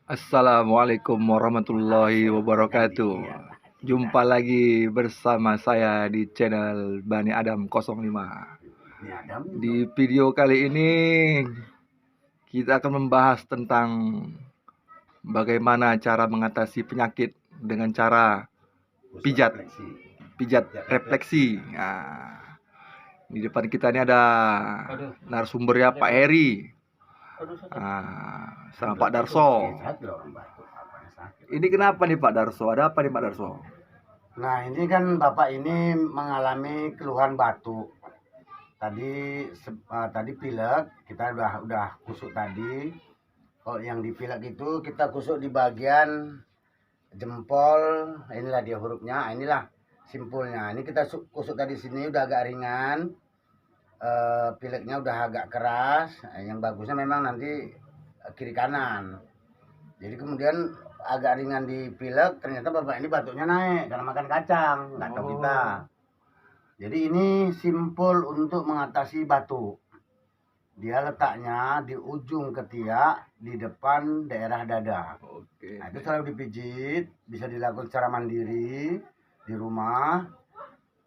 Assalamualaikum warahmatullahi wabarakatuh. Jumpa lagi bersama saya di channel Bani Adam 05. Di video kali ini kita akan membahas tentang bagaimana cara mengatasi penyakit dengan cara pijat refleksi. Nah, di depan kita ini ada narasumbernya Pak Heri. Sama Pak Darso. Ini kenapa nih Pak Darso? Ada apa nih Pak Darso? Nah, ini kan Bapak ini mengalami keluhan batuk. Tadi pilek, kita udah kusuk tadi. Kalau yang dipilek itu kita kusuk di bagian jempol. Inilah dia hurufnya, inilah simpulnya. Ini kita kusuk tadi sini udah agak ringan. Pileknya udah agak keras. Yang bagusnya memang nanti kiri kanan. Jadi kemudian agak ringan di pilek, ternyata Bapak ini batuknya naik karena makan kacang, nggak tahu kita. Jadi ini simpul untuk mengatasi batuk. Dia letaknya di ujung ketiak di depan daerah dada. Oke. Nah, itu selalu dipijit, bisa dilakukan secara mandiri di rumah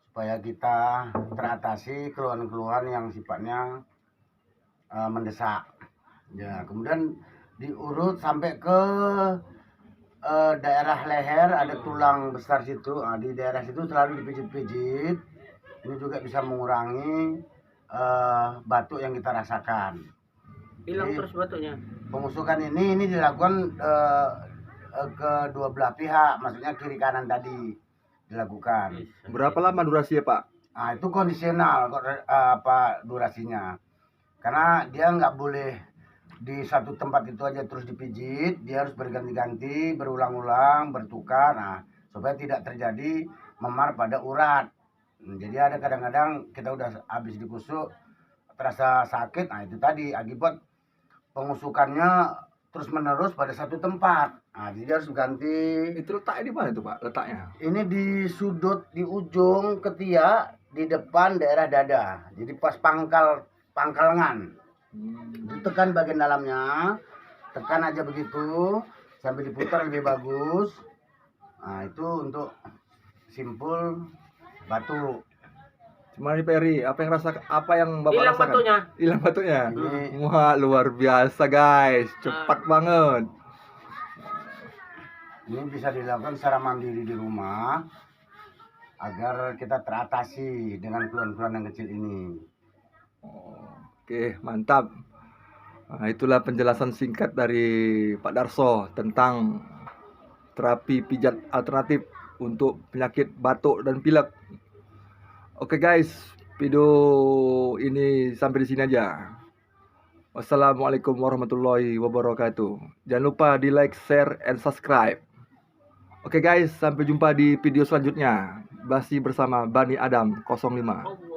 supaya kita teratasi keluhan-keluhan yang sifatnya mendesak. Ya, kemudian diurut sampai ke daerah leher, ada tulang besar situ. Nah, di daerah situ selalu dipijit-pijit. Ini juga bisa mengurangi batuk yang kita rasakan. Hilang terus batuknya. Pengusukan ini dilakukan kedua belah pihak, maksudnya kiri kanan tadi dilakukan. Berapa lama durasinya Pak? Nah, itu kondisional durasinya. Karena dia nggak boleh di satu tempat itu aja terus dipijit, dia harus berganti-ganti, berulang-ulang, bertukar, nah supaya tidak terjadi memar pada urat. Jadi ada kadang-kadang kita udah habis dikusuk terasa sakit, nah itu tadi akibat pengusukannya terus-menerus pada satu tempat. Nah, jadi harus ganti. Itu letaknya di mana itu Pak? Letaknya? Ini di sudut, di ujung ketiak, di depan daerah dada. Jadi pas pangkal lengan. Ditekan bagian dalamnya, tekan aja begitu sampai diputar lebih bagus. Nah, itu untuk simpul batuk. Cuma di Peri, apa yang Bapak Hilang rasakan? batuknya. Hilang batuknya. Ini Wah, luar biasa guys, cepat banget. Ini bisa dilakukan secara mandiri di rumah agar kita teratasi dengan keluhan-keluhan yang kecil ini. Oke, mantap. Nah, itulah penjelasan singkat dari Pak Darso tentang terapi pijat alternatif untuk penyakit batuk dan pilek. Oke guys, video ini sampai di sini aja. Wassalamualaikum warahmatullahi wabarakatuh. Jangan lupa di like, share, and subscribe. Oke guys, sampai jumpa di video selanjutnya. Masih bersama Bani Adam 05.